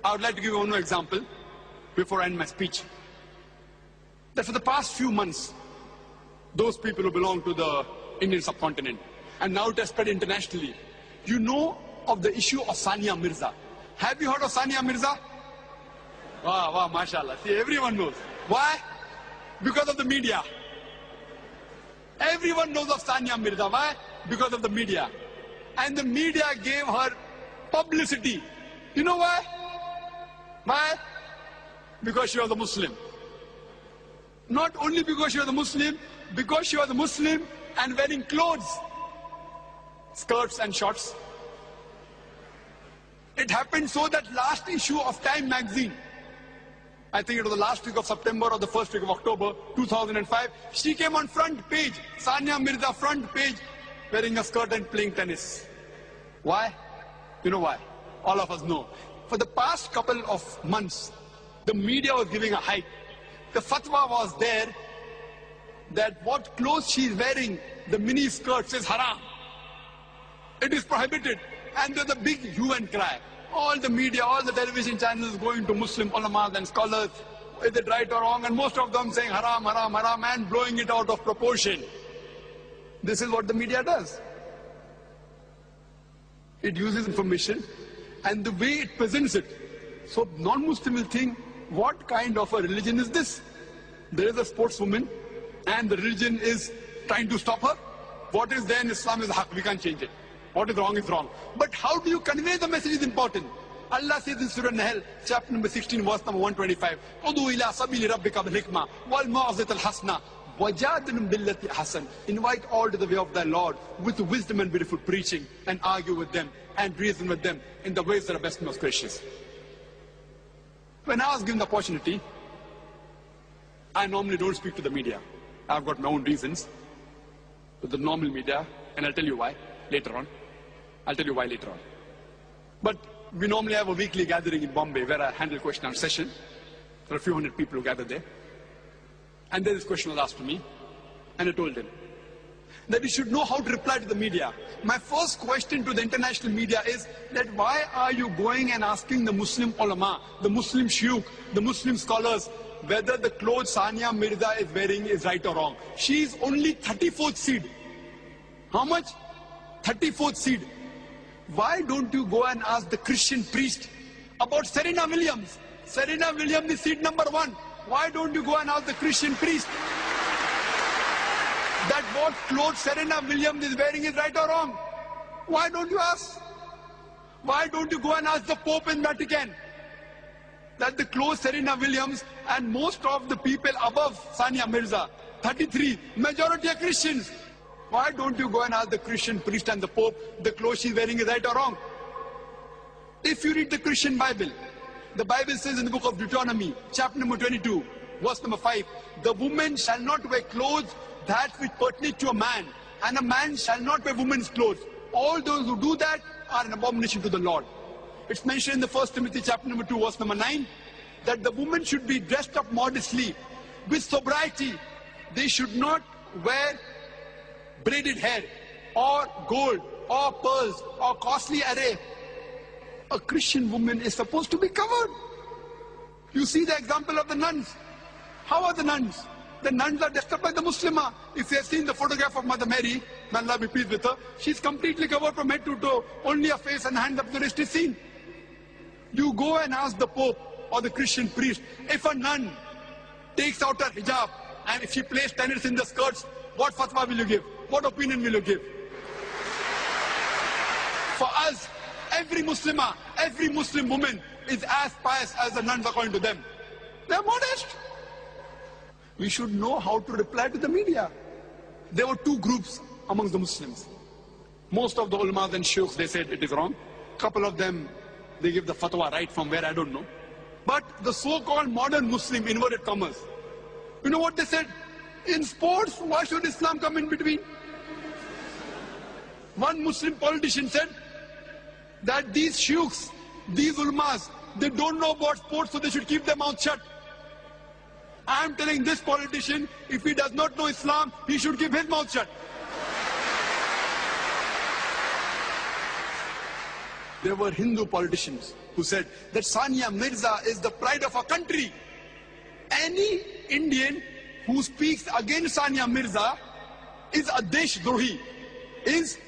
I would like to give you one more example before I end my speech. That for the past few months, those people who belong to the Indian subcontinent, and now it has spread internationally, you know of the issue of Sania Mirza. Have you heard of Sania Mirza? Wow, wow, mashallah. See, everyone knows. Why? Because of the media. Everyone knows of Sania Mirza. Why? Because of the media. And the media gave her publicity. You know why? Why? Because she was a Muslim. Not only because she was a Muslim, because she was a Muslim and wearing clothes, skirts and shorts. It happened so that last issue of Time magazine, I think it was the last week of September or the first week of October 2005, she came on front page, Sania Mirza front page, wearing a skirt and playing tennis. Why? You know why? All of us know. For the past couple of months, the media was giving a hype. The fatwa was there that what clothes she is wearing, the mini skirts, is haram. It is prohibited. And there's a big hue and cry. All the media, all the television channels going to Muslim ulamas and scholars, is it right or wrong? And most of them saying haram, haram, haram, and blowing it out of proportion. This is what the media does. It uses information and the way it presents it. So non-Muslim will think, what kind of a religion is this? There is a sportswoman and the religion is trying to stop her. What is there in Islam is haq, we can't change it. What is wrong is wrong. But how do you convey the message is important. Allah says in Surah Nahl, chapter number 16, verse number 125, Udu ila sabili rabbika bil hikmah wal ma'azat al hasna wajadilum billati hasan. Invite all to the way of thy Lord with wisdom and beautiful preaching, and argue with them and reason with them in the ways that are best and most gracious. When I was given the opportunity, I normally don't speak to the media. I've got my own reasons with the normal media, and I'll tell you why later on. I'll tell you why later on. But we normally have a weekly gathering in Bombay where I handle question and answer session. There are a few hundred people who gather there. And then this question was asked to me, and I told them that we should know how to reply to the media. My first question to the international media is that why are you going and asking the Muslim ulama, the Muslim shuyukh, the Muslim scholars, whether the clothes Sania Mirza is wearing is right or wrong? She is only 34th seed. How much? 34th seed. Why don't you go and ask the Christian priest about Serena Williams? Serena Williams is seed number 1. Why don't you go and ask the Christian priest that what clothes Serena Williams is wearing is right or wrong? Why don't you ask? Why don't you go and ask the Pope in Vatican that the clothes Serena Williams and most of the people above Sania Mirza, 33, majority are Christians. Why don't you go and ask the Christian priest and the Pope the clothes she's wearing is right or wrong? If you read the Christian Bible, the Bible says in the book of Deuteronomy, chapter number 22, verse number 5, the woman shall not wear clothes that which pertain to a man, and a man shall not wear woman's clothes. All those who do that are an abomination to the Lord. It's mentioned in the 1 Timothy chapter number 2, verse number 9, that the woman should be dressed up modestly, with sobriety. They should not wear braided hair, or gold, or pearls, or costly array. A Christian woman is supposed to be covered. You see the example of the nuns. How are the nuns? The nuns are dressed up like the Muslimah. If you have seen the photograph of Mother Mary, may Allah be pleased with her, she's completely covered from head to toe. Only her face and hands up to the wrist is seen. You go and ask the Pope or the Christian priest, if a nun takes out her hijab and if she plays tennis in the skirts, what fatwa will you give? What opinion will you give? For us, every Muslimah, every Muslim woman is as pious as the nuns according to them. They are modest. We should know how to reply to the media. There were two groups amongst the Muslims. Most of the ulamas and shuyukhs, they said it is wrong. Couple of them, they give the fatwa right from where I don't know. But the so-called modern Muslim, inverted commas, you know what they said? In sports, why should Islam come in between? One Muslim politician said that these shuyukhs, these ulmas, they don't know about sports, so they should keep their mouth shut. I am telling this politician, if he does not know Islam, he should keep his mouth shut. there were Hindu politicians who said that Sania Mirza is the pride of our country. Any Indian who speaks against Sania Mirza is a Deshdrohi, is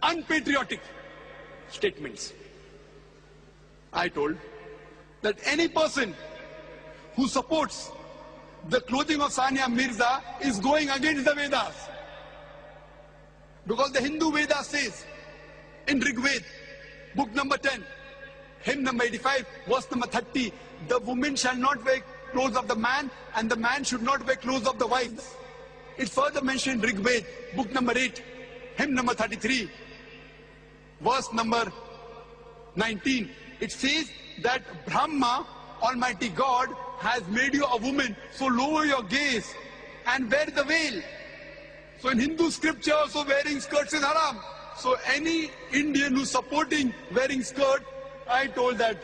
unpatriotic statements. I told that any person who supports the clothing of Sania Mirza is going against the Vedas. Because the Hindu Veda says in Rig Veda, book number 10, hymn number 85, verse number 30, the woman shall not wear clothes of the man and the man should not wear clothes of the wives. It's further mentioned in Rig Veda, book number 8, hymn number 33, verse number 19. It says that Brahma, Almighty God, has made you a woman, so lower your gaze and wear the veil. So in Hindu scripture, so wearing skirts is haram. So any Indian who's supporting wearing skirt, I told that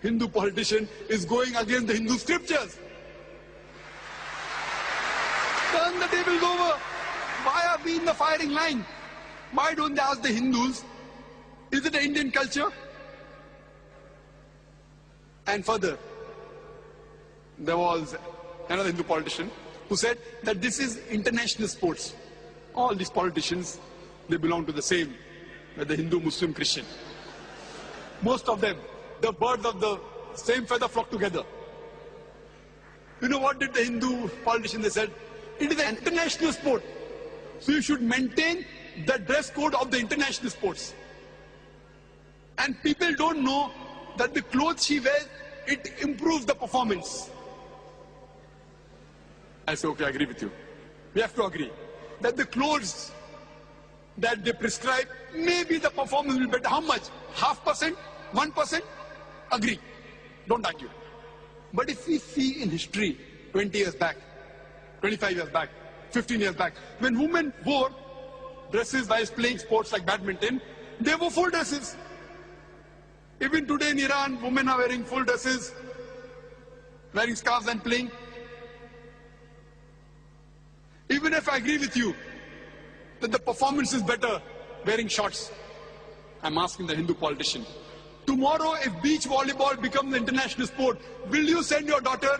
Hindu politician is going against the Hindu scriptures. Turn the tables over. Why are we in the firing line? Why don't they ask the Hindus, is it an Indian culture? And further, there was another Hindu politician who said that this is international sports. All these politicians, they belong to the same, the Hindu, Muslim, Christian. Most of them, the birds of the same feather flock together. You know what did the Hindu politician, they said? It is an international sport. So you should maintain the dress code of the international sports. And people don't know that the clothes she wears, it improves the performance. I say, okay, I agree with you. We have to agree that the clothes that they prescribe, maybe the performance will be better. How much? 0.5%? 1%? Agree. Don't argue. But if we see in history, 20 years back, 25 years back, 15 years back, when women wore dresses while playing sports like badminton, they wore full dresses. Even today in Iran, women are wearing full dresses, wearing scarves and playing. Even if I agree with you that the performance is better wearing shorts, I'm asking the Hindu politician, tomorrow if beach volleyball becomes the international sport, will you send your daughter?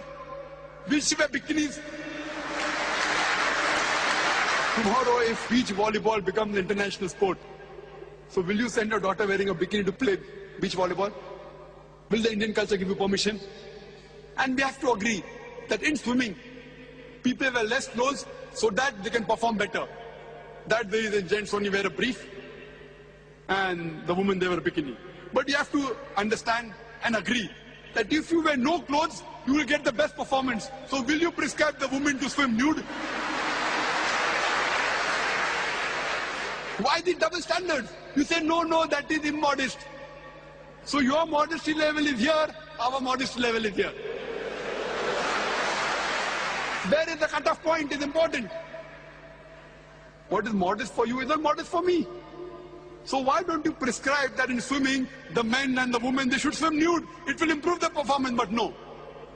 Will she wear bikinis? Tomorrow if beach volleyball becomes the international sport, so will you send your daughter wearing a bikini to play beach volleyball? Will the Indian culture give you permission? And we have to agree that in swimming, people wear less clothes so that they can perform better. That way the gents only wear a brief and the women they wear a bikini. But you have to understand and agree that if you wear no clothes, you will get the best performance. So will you prescribe the woman to swim nude? Why the double standards? You say, no, that is immodest. So your modesty level is here, our modesty level is here. Where is the cutoff point is important. What is modest for you is not modest for me. So why don't you prescribe that in swimming, the men and the women, they should swim nude? It will improve the performance, but no.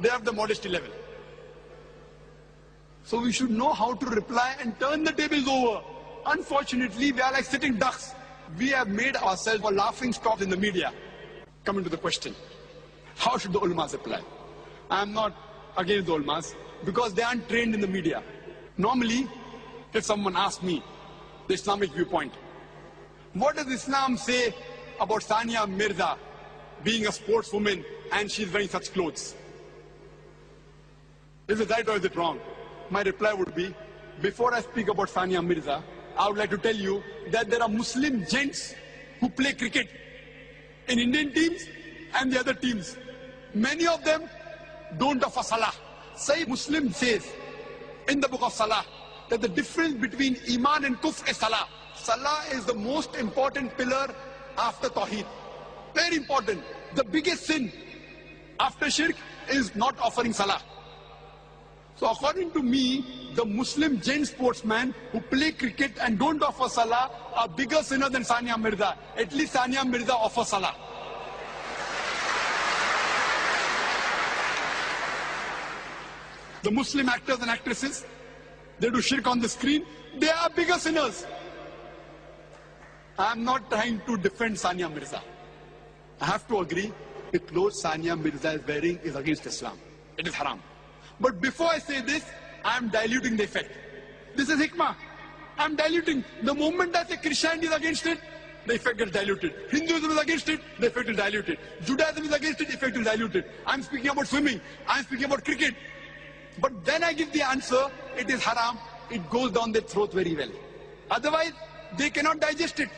They have the modesty level. So we should know how to reply and turn the tables over. Unfortunately, we are like sitting ducks. We have made ourselves a laughing stock in the media. Coming to the question, how should the ulamas reply? I am not against the ulamas because they aren't trained in the media. Normally, if someone asks me the Islamic viewpoint, what does Islam say about Sania Mirza being a sportswoman and she's wearing such clothes? Is it right or is it wrong? My reply would be, before I speak about Sania Mirza, I would like to tell you that there are Muslim gents who play cricket in Indian teams and the other teams. Many of them don't offer salah. Sahih Muslim says in the book of Salah that the difference between Iman and Kufr is Salah. Salah is the most important pillar after Tawheed. Very important. The biggest sin after Shirk is not offering Salah. So according to me, the Muslim gent sportsmen who play cricket and don't offer Salah are bigger sinner than Sania Mirza. At least Sania Mirza offers Salah. The Muslim actors and actresses, they do shirk on the screen, they are bigger sinners. I'm not trying to defend Sania Mirza. I have to agree, the clothes Sania Mirza is wearing is against Islam. It is haram. But before I say this, I'm diluting the effect. This is hikmah. I'm diluting. The moment I say Christianity is against it, the effect gets diluted. Hinduism is against it, the effect is diluted. Judaism is against it, the effect is diluted. I'm speaking about swimming. I'm speaking about cricket. But then I give the answer, it is haram. It goes down their throat very well. Otherwise, they cannot digest it.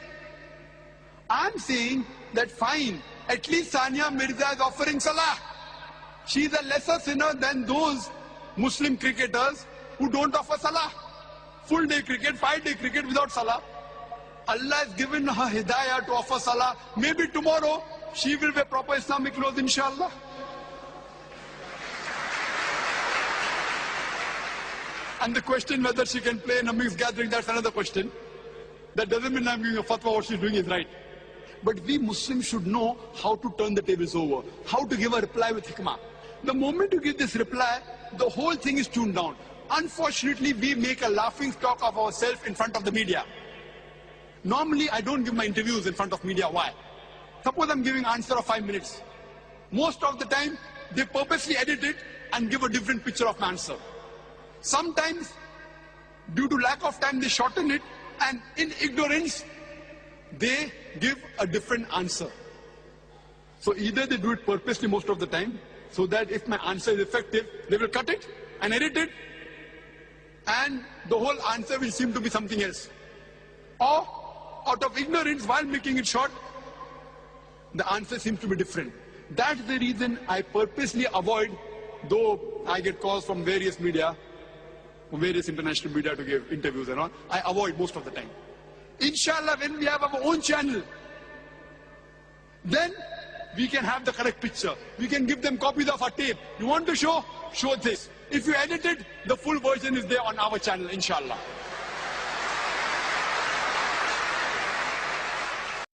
I'm saying that fine, at least Sania Mirza is offering salah. She is a lesser sinner than those Muslim cricketers who don't offer salah. Full day cricket, 5-day cricket without salah. Allah has given her hidayah to offer salah. Maybe tomorrow she will wear proper Islamic clothes, inshallah. And the question whether she can play in a mixed gathering, that's another question. That doesn't mean I'm giving a fatwa, what she's doing is right. But we Muslims should know how to turn the tables over, how to give a reply with hikmah. The moment you give this reply, the whole thing is tuned down. Unfortunately, we make a laughing stock of ourselves in front of the media. Normally, I don't give my interviews in front of media. Why? Suppose I'm giving an answer of 5 minutes. Most of the time, they purposely edit it and give a different picture of my answer. Sometimes, due to lack of time, they shorten it, and in ignorance, they give a different answer. So either they do it purposely most of the time, so that if my answer is effective, they will cut it and edit it, and the whole answer will seem to be something else. Or, out of ignorance, while making it short, the answer seems to be different. That's the reason I purposely avoid, though I get calls from various media, from various international media to give interviews and all, I avoid most of the time. Inshallah, when we have our own channel, then we can have the correct picture. We can give them copies of our tape. You want to show? Show this. If you edit it, the full version is there on our channel, inshallah.